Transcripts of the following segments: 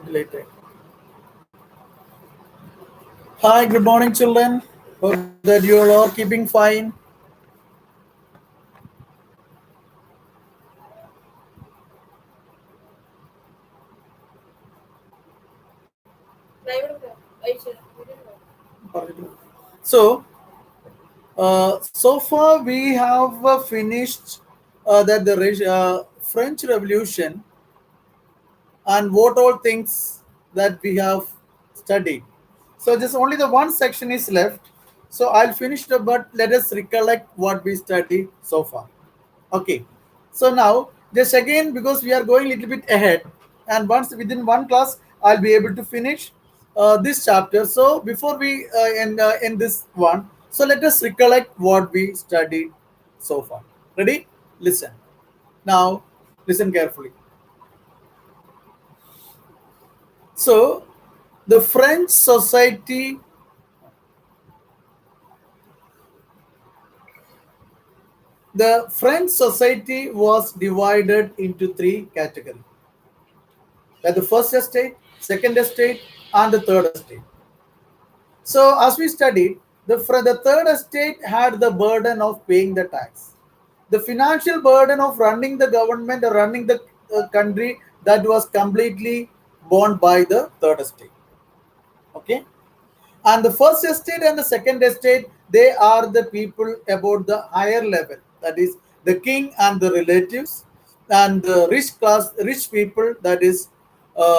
Later. Hi, good morning, children. Hope that you all are keeping fine. So, so far we have finished that the French Revolution and what all things that we have studied. So, just only the one section is left. So, I'll finish it, but let us recollect what we studied so far. Okay. So now, just again, because we are going a little bit ahead, and once within one class, I'll be able to finish this chapter. So before we end this one, so let us recollect what we studied so far. Ready? Listen. Now, listen carefully. So, the French society, the French society was divided into three categories. That the first estate, second estate, and the third estate. So, as we studied, the third estate had the burden of paying the tax. The financial burden of running the government or running the country that was completely borne by the third estate. Okay? And the first estate and the second estate, they are the people about the higher level. That is the king and the relatives, and the rich people. That is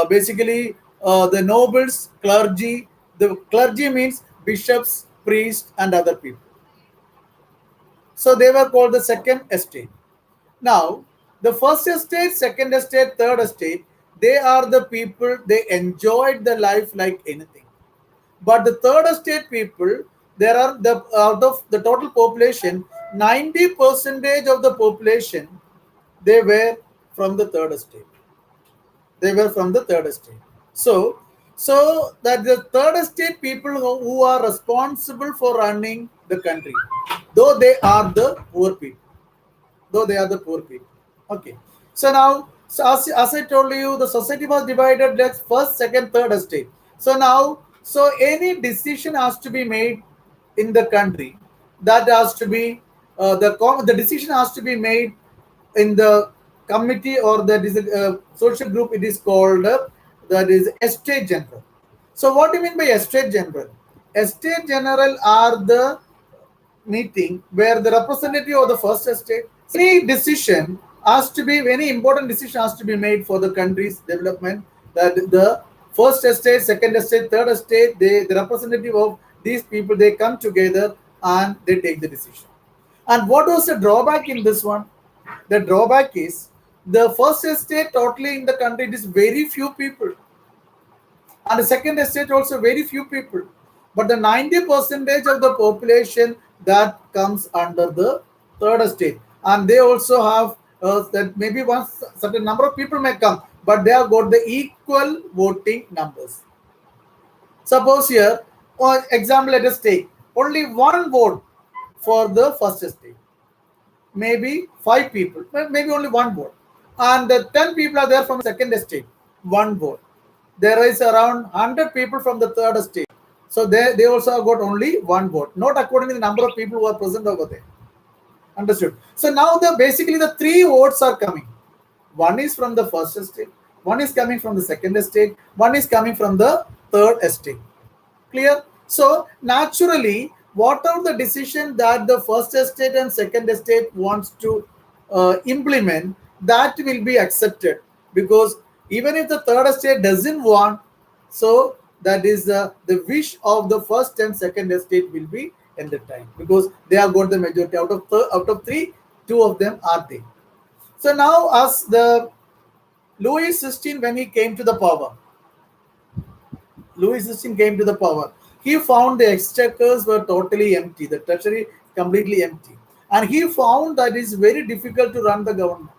basically the nobles, clergy. The clergy means bishops, priests, and other people. So they were called the second estate. Now, the first estate, second estate, third estate, they are the people, they enjoyed the life like anything. But the third estate people, there are the out of the total population, 90 percentage of the population, they were from the third estate. They were from the third estate. So, so that the third estate people who are responsible for running the country, though they are the poor people, though they are the poor people. Okay. So now, so as I told you, the society was divided like first, second, third estate. So now, so any decision has to be made in the country. That has to be the decision has to be made in the committee or the social group. It is called that is estate general. So what do you mean by estate general? Estate general are the meeting where the representative of the first estate, any decision has to be, any important decision has to be made for the country's development, that the first estate, second estate, third estate, the representative of these people, they come together and they take the decision. And what was the drawback in this one? The drawback is the first estate totally in the country, it is very few people, and the second estate also very few people, but the 90 percentage of the population that comes under the third estate, and they also have that maybe one certain number of people may come, but they have got the equal voting numbers. Suppose here, for example, let us take only one vote for the first estate, maybe five people, maybe only one vote, and the 10 people are there from second estate, one vote. There is around 100 people from the third estate, so they also have got only one vote, not according to the number of people who are present over there. Understood? So now the basically the three votes are coming. One is from the first estate, one is coming from the second estate, one is coming from the third estate. Clear? So naturally, whatever the decision that the first estate and second estate wants to implement, that will be accepted, because even if the third estate doesn't want, so that is the wish of the first and second estate will be entertained, because they have got the majority out of three, two of them are there. So now, as the Louis XVI, when he came to the power, Louis XVI came to the power. He found the exchequers were totally empty, the treasury completely empty. And he found that it's very difficult to run the government.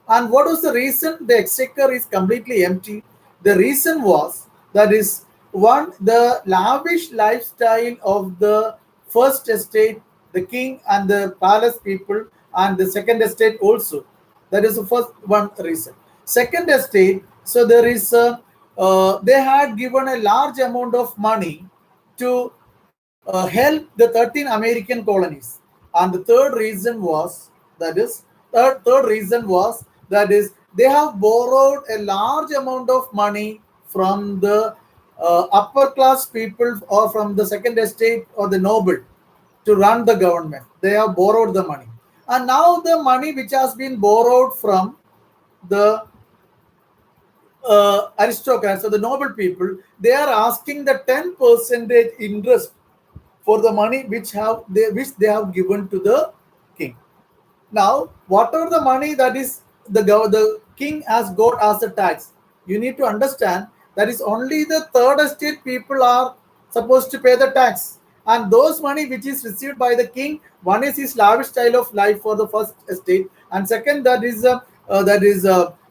And what was the reason the exchequer is completely empty? The reason was that is one, the lavish lifestyle of the first estate, the king and the palace people, and the second estate also. That is the first one reason. Second estate, so there is a they had given a large amount of money to help the 13 American colonies. And the third reason was that is third reason was that is they have borrowed a large amount of money from the upper class people or from the second estate or the noble to run the government. They have borrowed the money, and now the money which has been borrowed from the aristocrats or the noble people, they are asking the 10 percentage interest for the money which they have given to the king. Now, whatever the money that is the king has got as a tax, you need to understand that is only the third estate people are supposed to pay the tax, and those money which is received by the king, one is his lavish style of life for the first estate, and second that is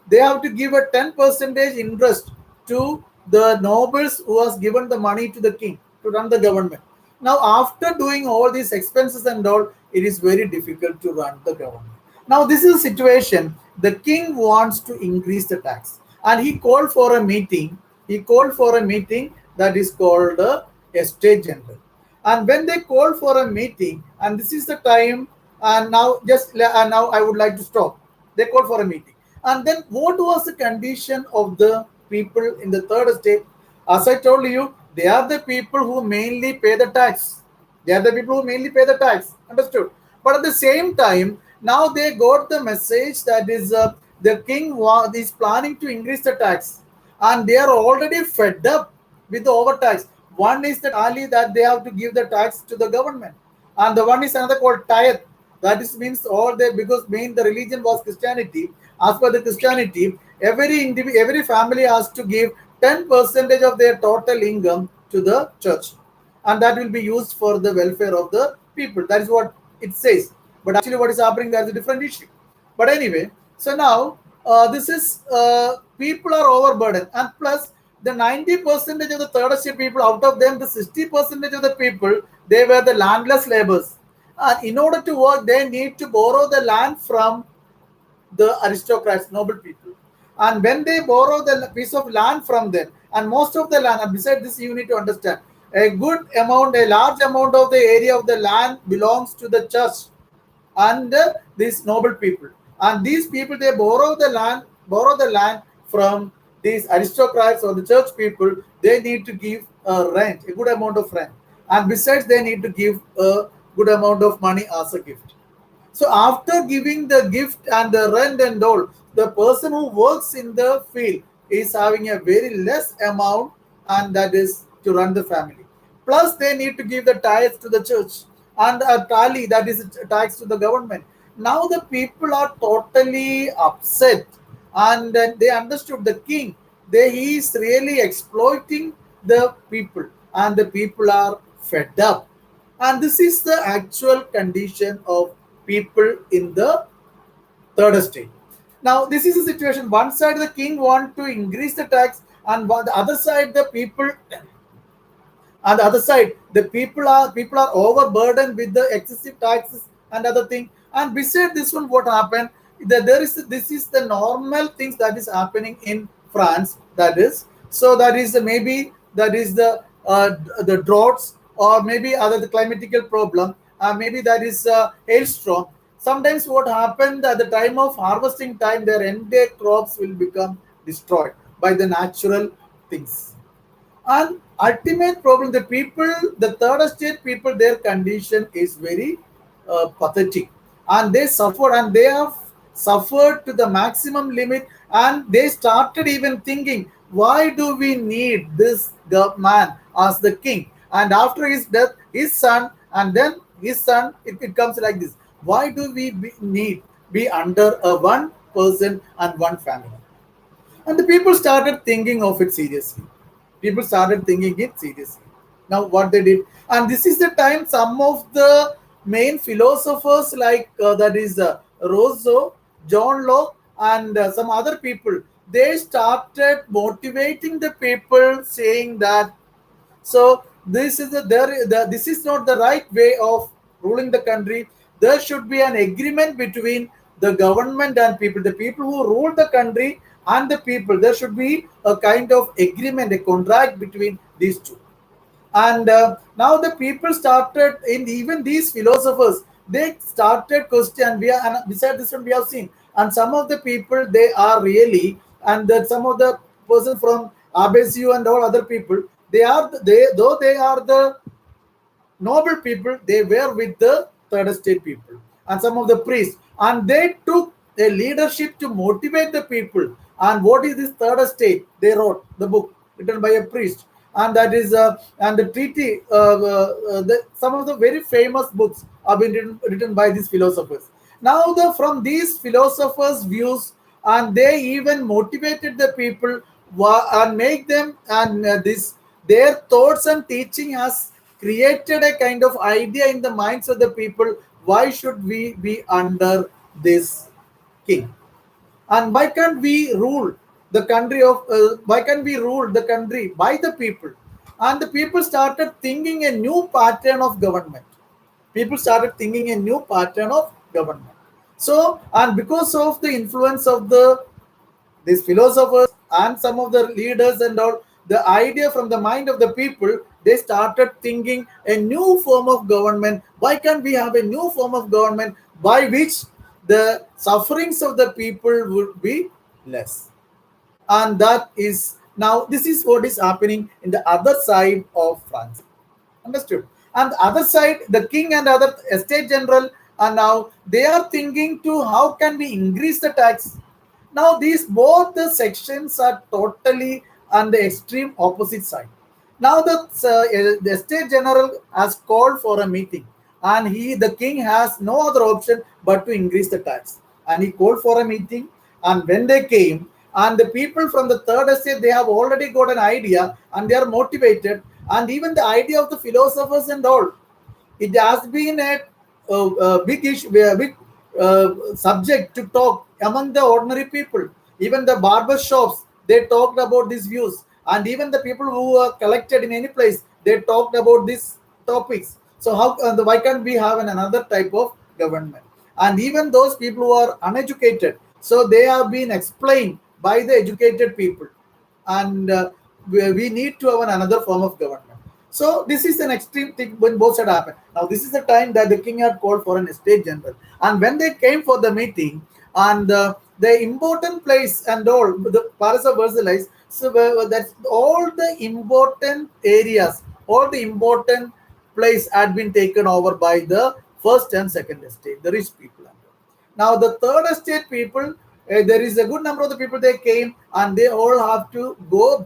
they have to give a 10 percentage interest to the nobles who has given the money to the king to run the government. Now, after doing all these expenses and all, it is very difficult to run the government. Now, this is a situation. The king wants to increase the tax, and he called for a meeting. He called for a meeting that is called a state general. And when they called for a meeting, and this is the time, and now now I would like to stop. They called for a meeting, and then what was the condition of the people in the third estate? As I told you, they are the people who mainly pay the tax. They are the people who mainly pay the tax. Understood? But at the same time, now they got the message that is the king is planning to increase the tax, and they are already fed up with the overtax. One is the tally that they have to give the tax to the government, and the one is another called tithe. That is means all they, because main the religion was Christianity. As per the Christianity, every family has to give 10 percentage of their total income to the church, and that will be used for the welfare of the people. That is what it says. But actually, what is happening there is a different issue. But anyway, so now this is people are overburdened, and plus the 90 percentage of the third estate people, out of them, the 60 percentage of the people, they were the landless laborers. And in order to work, they need to borrow the land from the aristocrats, noble people. And when they borrow the piece of land from them, and most of the land, and besides this, you need to understand a large amount of the area of the land belongs to the church and these noble people. And these people, they borrow the land from these aristocrats or the church people. They need to give rent, a good amount of rent, and besides, they need to give a good amount of money as a gift. So after giving the gift and the rent and all, the person who works in the field is having a very less amount, and that is to run the family. Plus, they need to give the tithes to the church and a tally, that is a tax to the government. Now the people are totally upset, and then they understood the king. He is really exploiting the people, and the people are fed up. And this is the actual condition of people in the third estate. Now, this is a situation. One side, the king want to increase the tax, and on the other side, the people on the other side, the people are overburdened with the excessive taxes and other thing. And beside this one, what happened? There is this is the normal things that is happening in France. That is so. That is maybe that is the droughts, or maybe other the climatical problem. Maybe that is hailstorm. Sometimes what happened at the time of harvesting time, their entire crops will become destroyed by the natural things. And ultimate problem, the people, the third estate people, their condition is very pathetic, and they suffered, and they have suffered to the maximum limit, and they started even thinking, why do we need this man as the king? And after his death, his son, and then his son, it comes like this. Why do we need be under a one person and one family? And the people started thinking of it seriously. People started thinking it seriously. Now, what they did, and this is the time some of the main philosophers, like that is Rousseau, John Locke, and some other people, they started motivating the people, saying that so this is this is not the right way of ruling the country. There should be an agreement between the government and people. The people who rule the country and the people. There should be a kind of agreement, a contract between these two. And now the people started, in even these philosophers, they started question. We are, and beside this one we have seen, and some of the people they are really, and that some of the person from ABSU and all other people, they are they, though they are the noble people, they were with the third estate people and some of the priests, and they took a leadership to motivate the people. And what is this third estate? They wrote the book written by a priest, and that is and the treaty. Some of the very famous books have been written by these philosophers. Now, from these philosophers' views, and they even motivated the people and make them, and this their thoughts and teaching has created a kind of idea in the minds of the people. Why should we be under this king? And why can't we rule the country of? Why can't we rule the country by the people? And the people started thinking a new pattern of government. People started thinking a new pattern of government. So, and because of the influence of these philosophers and some of the leaders and all, the idea from the mind of the people, they started thinking a new form of government. Why can't we have a new form of government by which the sufferings of the people would be less? And that is, now this is what is happening in the other side of France. Understood? And the other side, the king and other estate general, and now they are thinking to how can we increase the tax. Now these both the sections are totally on the extreme opposite side. Now the state general has called for a meeting, and the king has no other option but to increase the tax. And he called for a meeting, and when they came, and the people from the third estate, they have already got an idea and they are motivated, and even the idea of the philosophers and all, it has been a big issue, a big subject to talk among the ordinary people. Even the barber shops, they talked about these views, and even the people who are collected in any place, they talked about these topics. So how why can't we have another type of government? And even those people who are uneducated, so they have been explained by the educated people, and we need to have another form of government. So this is an extreme thing when both had happened. Now this is the time that the king had called for an estate general, and when they came for the meeting, and the important place and all the Paris of Versailles, so that's all the important areas, all the important place had been taken over by the first and second estate, the rich people. Now the third estate people, there is a good number of the people they came, and they all have to go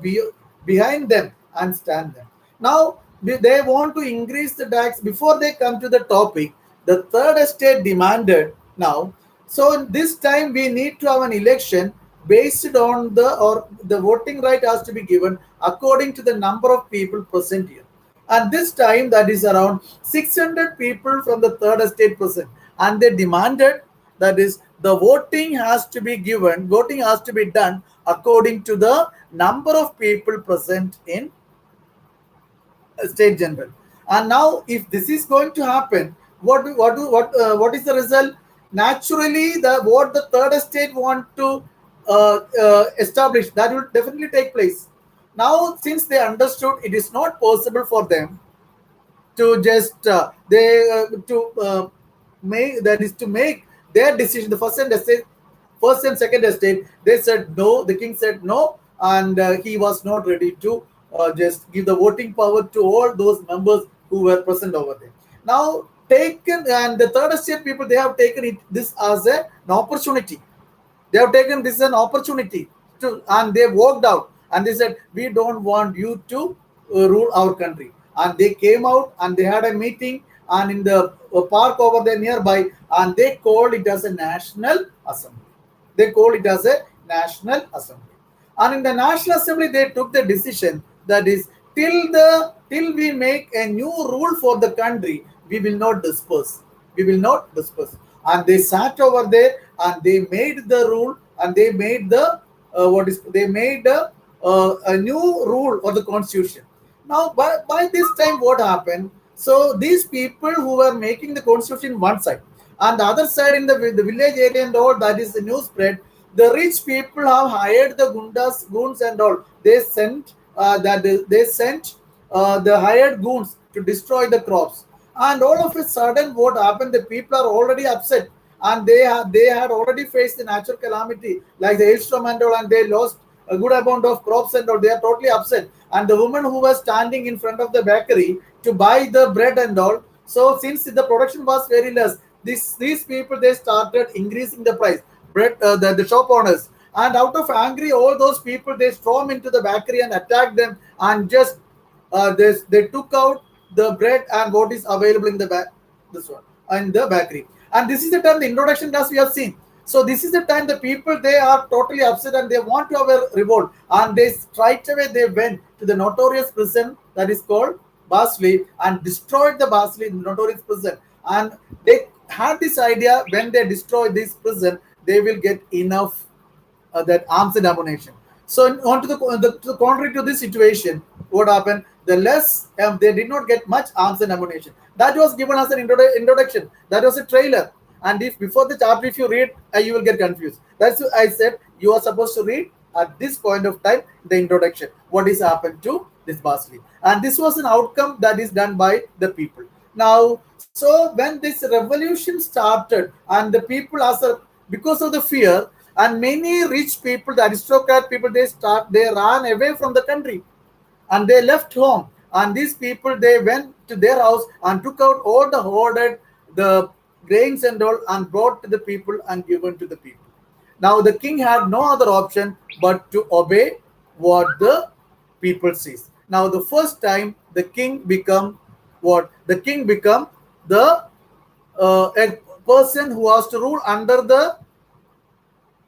behind them and stand them. Now they want to increase the tax. Before they come to the topic, the third estate demanded now. So this time we need to have an election based on the voting right has to be given according to the number of people present here. And this time that is around 600 people from the third estate present, and they demanded, that is, the voting has to be done according to the number of people present in state general. And now if this is going to happen, what is the result? Naturally, the what the third estate want to establish, that will definitely take place. Now since they understood it is not possible for them to just they to make, that is to make their decision, the first and second estate, they said no, the king said no, and he was not ready to just give the voting power to all those members who were present over there. Now taken, and the third estate people, they have taken this as an opportunity. They have taken this as an opportunity to, and they walked out, and they said, "We don't want you to rule our country." And they came out and they had a meeting, and in the park over there nearby, and they called it as a national assembly. They called it as a national assembly, and in the national assembly they took the decision, that is, till we make a new rule for the country, we will not disperse. We will not disperse. And they sat over there and they made the rule, and they made the what is they made a new rule or the constitution. Now by this time what happened? So these people who were making the constitution one side, and the other side in the village area and all, that is the news spread, The rich people have hired the gundas, goons, and all. They sent they sent the hired goons to destroy the crops. And all of a sudden, what happened? The people are already upset, and they had already faced the natural calamity like the hailstorm and all, and they lost a good amount of crops and all. They are totally upset. And the woman who was standing in front of the bakery to buy the bread and all. So since the production was very less, these people they started increasing the price. Bread the shop owners, and out of angry, all those people they storm into the bakery and attack them, and just they took out the bread and what is available in the back this one in the bakery. And this is the time the introduction as we have seen. So this is the time the people they are totally upset and they want to have a revolt, and they straight away they went to the notorious prison that is called Basli and destroyed the Basli notorious prison. And they had this idea, when they destroy this prison they will get enough that arms and ammunition. So on to the contrary to this situation, what happened? The less they did not get much arms and ammunition. That was given as an introduction. That was a trailer. And if before the chapter, if you read, you will get confused. That's why I said you are supposed to read at this point of time the introduction. What is happened to this Basli? And this was an outcome that is done by the people. Now, so when this revolution started, and the people as a because of the fear, and many rich people, the aristocrat people, they ran away from the country, and they left home. And these people they went to their house and took out all the hoarded the grains and all and brought to the people and given to the people. Now the king had no other option but to obey what the people says. Now the first time the king become what? The king become the a person who has to rule under the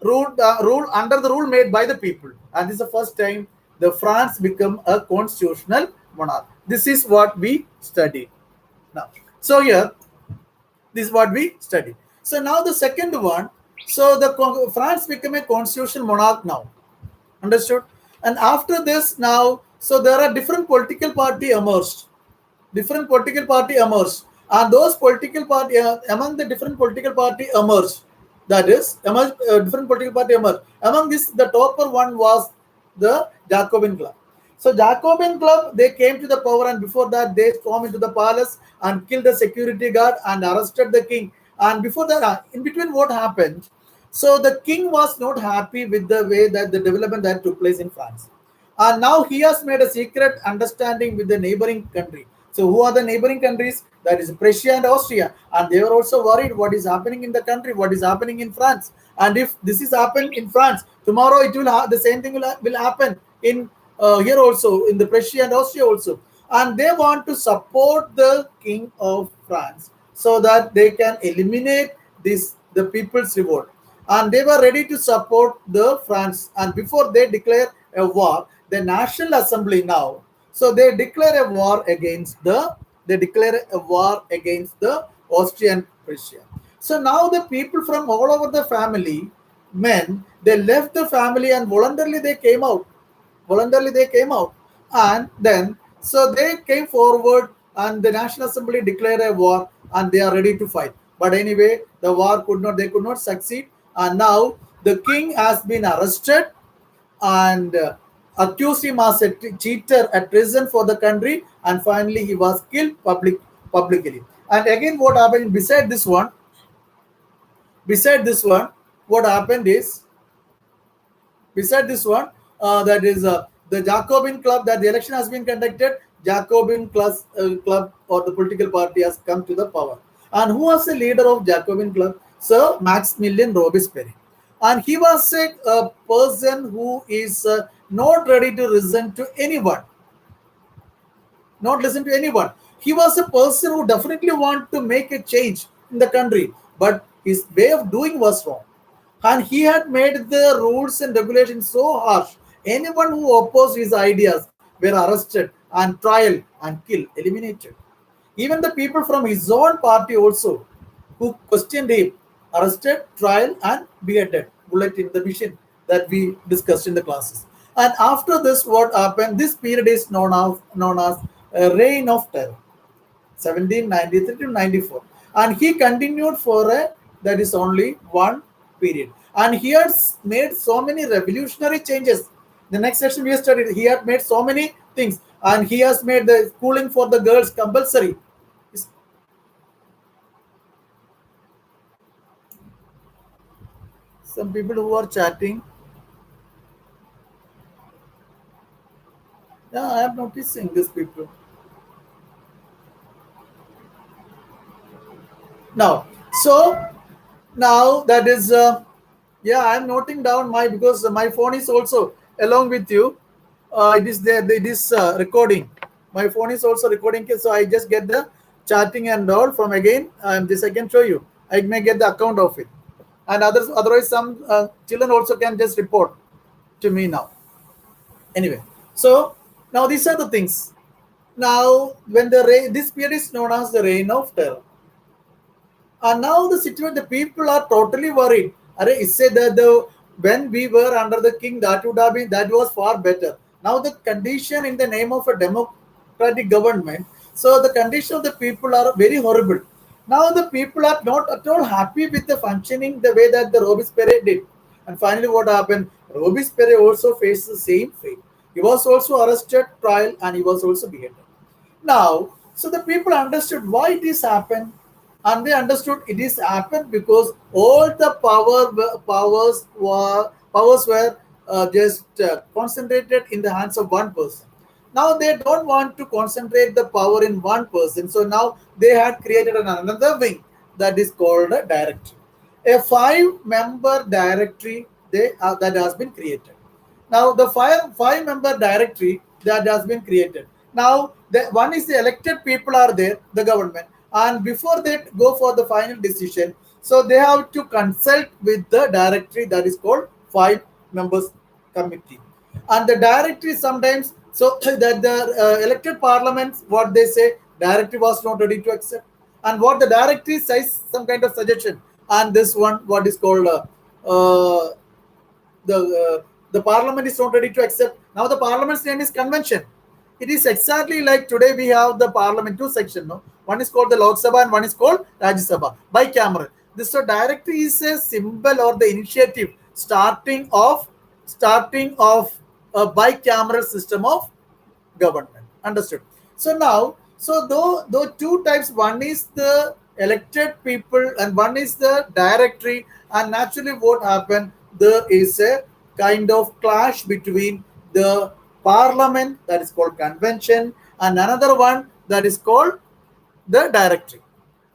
rule made by the people. And this is the first time the France become a constitutional monarch. This is what we study now. So here, this is what we study. So now the second one. So the France become a constitutional monarch now. Understood? And after this now, so there are different political party emerged. Different political party emerged, and those political party among the different political party emerged. That is, different political party emerged. Among this, the topper one was the Jacobin Club. So Jacobin Club they came to the power, and before that they stormed into the palace and killed the security guard and arrested the king. And before that, in between, what happened? So the king was not happy with the way that the development that took place in France. And now he has made a secret understanding with the neighboring country. So who are the neighboring countries? That is Prussia and Austria. And they were also worried what is happening in the country, what is happening in France. And if this is happened in France, tomorrow it will the same thing will happen in here also, in the Prussia and Austria also. And they want to support the king of France so that they can eliminate this the people's revolt. And they were ready to support the France. And before they declare a war, the National Assembly now, so they declare a war against the Austrian Prussia. So now the people from all over the family, men, they left the family and voluntarily they came out. Voluntarily they came out. And then so they came forward, and the National Assembly declared a war, and they are ready to fight. But anyway, the war could not succeed. And now the king has been arrested and accused him as a cheater at prison for the country, and finally he was killed publicly. And again, what happened beside this one, what happened is beside this one, that is the Jacobin Club, that the election has been conducted. Jacobin club or the political party has come to the power. And who was the leader of Jacobin Club? Sir Maximilian Robespierre. And he was a person who is not ready to listen to anyone. Not listen to anyone. He was a person who definitely want to make a change in the country, but his way of doing was wrong. And he had made the rules and regulations so harsh. Anyone who opposed his ideas were arrested and trial and killed, eliminated. Even the people from his own party also, who questioned him, arrested, trial, and beheaded. Bullet in the mission that we discussed in the classes. And after this, what happened? This period is known as Reign of Terror, 1793 to 94, and he continued for a that is only one period. and he has made so many revolutionary changes. The next section we studied, he had made so many things, and he has made the schooling for the girls compulsory. Some people who are chatting, yeah, I am noticing these people now. So now that is, yeah, I'm noting down my, because my phone is also along with you. It is there. It is recording. My phone is also recording, so I just get the chatting and all from again. This I can show you. I may get the account of it, and others. Otherwise, some children also can just report to me now. Anyway, so now these are the things. Now, when the rain, this period is known as the reign of terror. And now the situation, the people are totally worried. It said that the when we were under the king, that would have been, that was far better. Now the condition in the name of a democratic government, so the condition of the people are very horrible. Now the people are not at all happy with the functioning the way that the Robespierre did. And finally, what happened? Robespierre also faced the same fate. He was also arrested, trial, and he was also beheaded. Now, so the people understood why this happened, and they understood it is happened because all the powers were just concentrated in the hands of one person. Now they don't want to concentrate the power in one person, so now they had created another wing that is called a directory, a five-member directory that has been created. Now the five member directory that has been created. Now the one is the elected people are there, the government, and before they go for the final decision, so they have to consult with the directory that is called five members committee. And the directory sometimes, so that the elected parliaments, what they say, directory was not ready to accept, and what the directory says, some kind of suggestion, and this one what is called the parliament is not ready to accept. Now the parliament's name is convention. It is exactly like today we have the parliament two section. No, one is called the Lok Sabha and one is called Rajya Sabha, bicameral. This so directory is a symbol or the initiative starting of a bicameral system of government. Understood? So now, so though two types, one is the elected people and one is the directory, and naturally what happened, there is a kind of clash between the parliament that is called convention and another one that is called the directory.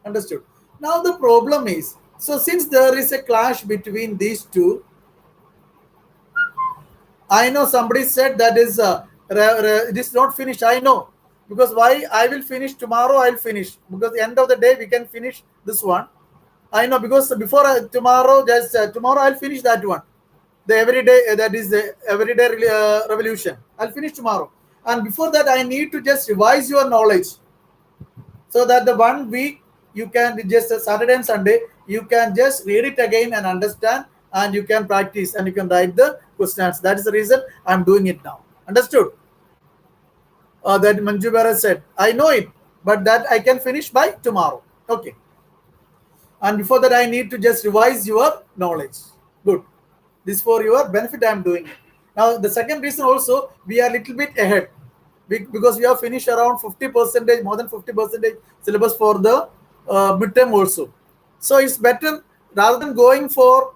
Understood? Now the problem is, so since there is a clash between these two, I know somebody said that is it is not finished. I know, because why I will finish tomorrow. I'll finish because the end of the day we can finish this one. I know because before tomorrow, just tomorrow I'll finish that one. The everyday that is the everyday revolution. I'll finish tomorrow, and before that I need to just revise your knowledge, so that the one week you can just Saturday and Sunday you can just read it again and understand, and you can practice and you can write the questions. That is the reason I'm doing it now. Understood? That Manju Bara said, I know it, but that I can finish by tomorrow. Okay. And before that, I need to just revise your knowledge. Good. This for your benefit. I am doing it. Now, the second reason also, we are a little bit ahead because we have finished around 50%, more than 50% syllabus for the midterm also. So it's better rather than going for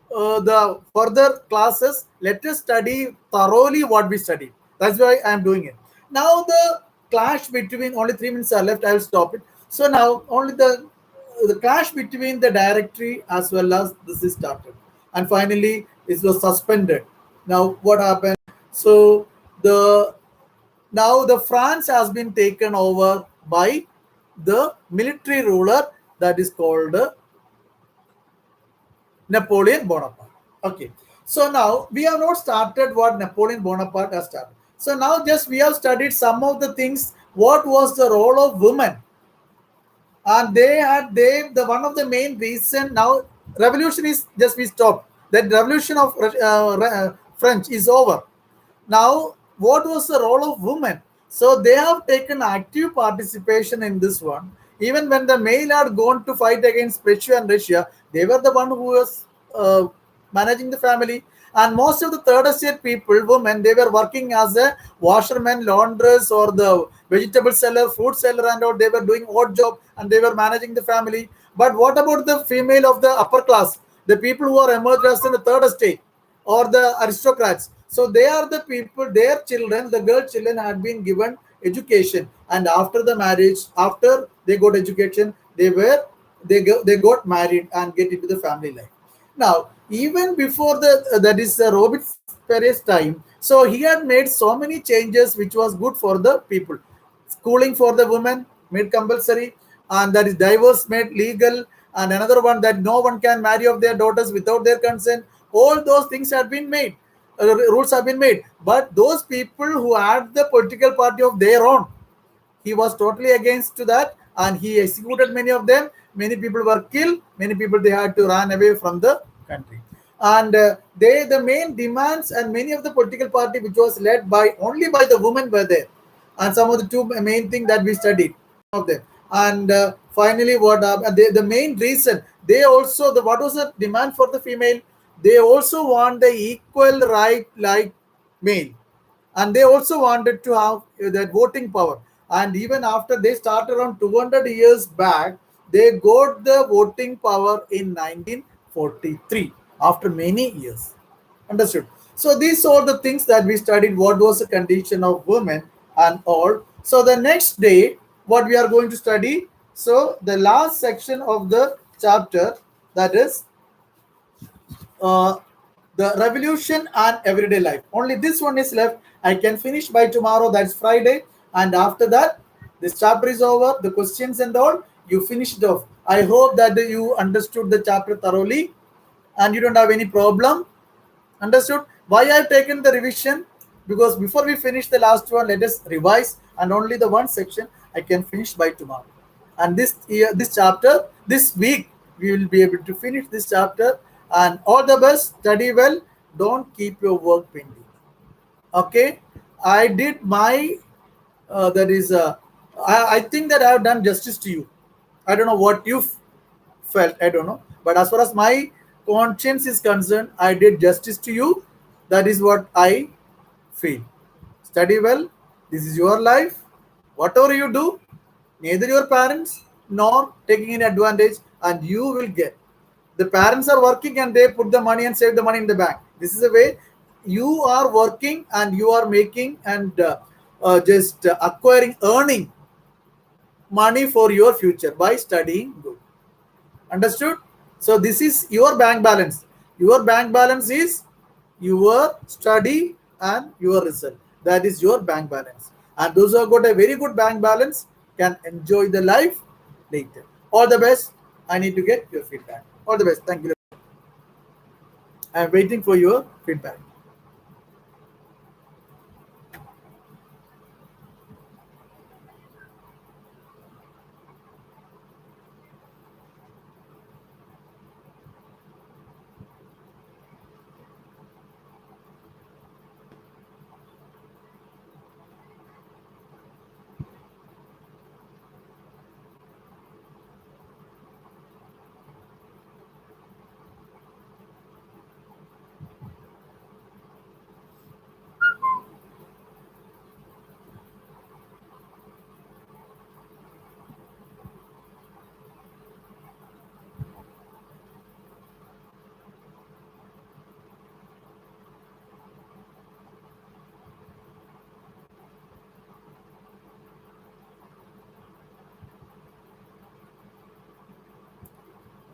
the further classes, let us study thoroughly what we studied. That's why I am doing it. Now the clash between, only 3 minutes are left. I will stop it. So now only the clash between the directory as well as this is started, and finally it was suspended. Now what happened? So the now the France has been taken over by the military ruler that is called Napoleon Bonaparte. Okay. So now we have not started what Napoleon Bonaparte has started. So now just we have studied some of the things. What was the role of women? And the one of the main reason now revolution is just we stopped. That revolution of French is over. Now, what was the role of women? So they have taken active participation in this one. Even when the male had gone to fight against Prussia and Russia, they were the one who was managing the family. And most of the third estate people, women, they were working as a washerman, laundress, or the vegetable seller, food seller, and all. They were doing odd job and they were managing the family. But what about the female of the upper class, the people who are emerged as in the third estate, or the aristocrats? So they are the people, their children, the girl children had been given education, and after the marriage, after they got education, they got married and get into the family life. Now, even before that is Robert Perez time, so he had made so many changes which was good for the people. Schooling for the women made compulsory, and that is divorce made legal, and another one that no one can marry of their daughters without their consent. All those things have been made, rules have been made. But those people who had the political party of their own, he was totally against to that, and he executed many of them. Many people were killed. Many people they had to run away from the country. And they the main demands, and many of the political party which was led by only by the women were there, and some of the two main thing that we studied of them. And finally, what the main reason, they also, the what was the demand for the female? They also want the equal right like male, and they also wanted to have that voting power. And even after they started around 200 years back, they got the voting power in 1943 after many years. Understood? So these are the things that we studied, what was the condition of women and all. So the next day, what we are going to study, so the last section of the chapter, that is uh, the revolution and everyday life. Only this one is left. I can finish by tomorrow. That's Friday, and after that, this chapter is over. The questions and all you finished off. I hope that you understood the chapter thoroughly, and you don't have any problem. Understood? Why I've taken the revision? Because before we finish the last one, let us revise, and only the one section I can finish by tomorrow. And this year, this chapter, this week, we will be able to finish this chapter. And all the best, study well, don't keep your work pending. Okay, I did my that is I think that I have done justice to you. I don't know what you felt, I don't know, but as far as my conscience is concerned, I did justice to you. That is what I feel. Study well. This is your life. Whatever you do, neither your parents nor taking any advantage, and you will get. The parents are working and they put the money and save the money in the bank. This is the way you are working, and you are making and just acquiring, earning money for your future by studying good. Understood? So this is your bank balance. Your bank balance is your study and your result. That is your bank balance. And those who have got a very good bank balance can enjoy the life later. All the best. I need to get your feedback. All the best. Thank you. I am waiting for your feedback.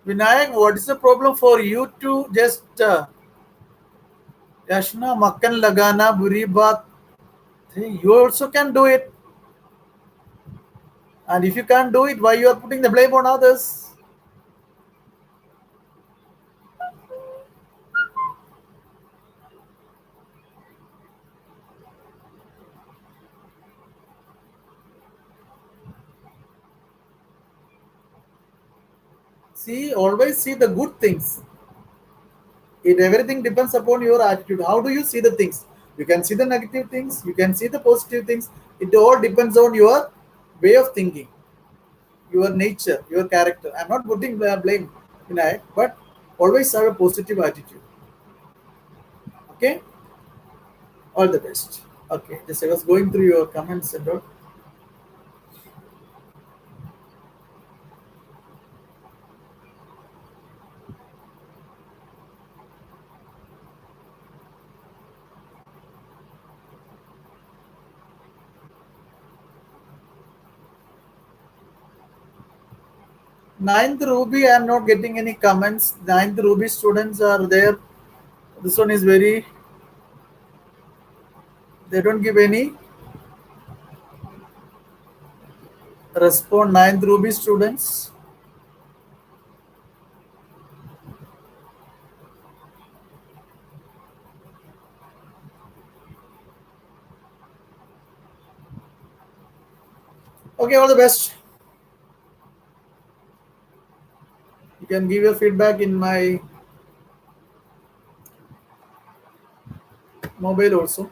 Vinayak, what is the problem for you to just Yashna Makkan Lagana Buri Baat? You also can do it. And if you can't do it, why you are putting the blame on others? See, always see the good things. It everything depends upon your attitude. How do you see the things? You can see the negative things, you can see the positive things. It all depends on your way of thinking, your nature, your character. I'm not putting blame, Vinayak, but always have a positive attitude. Okay, all the best. Okay, just I was going through your comments and all. Ninth Ruby, I am not getting any comments. Ninth Ruby students are there. This one is very, they don't give any respond. Ninth Ruby students. Okay, all the best. You can give your feedback in my mobile also.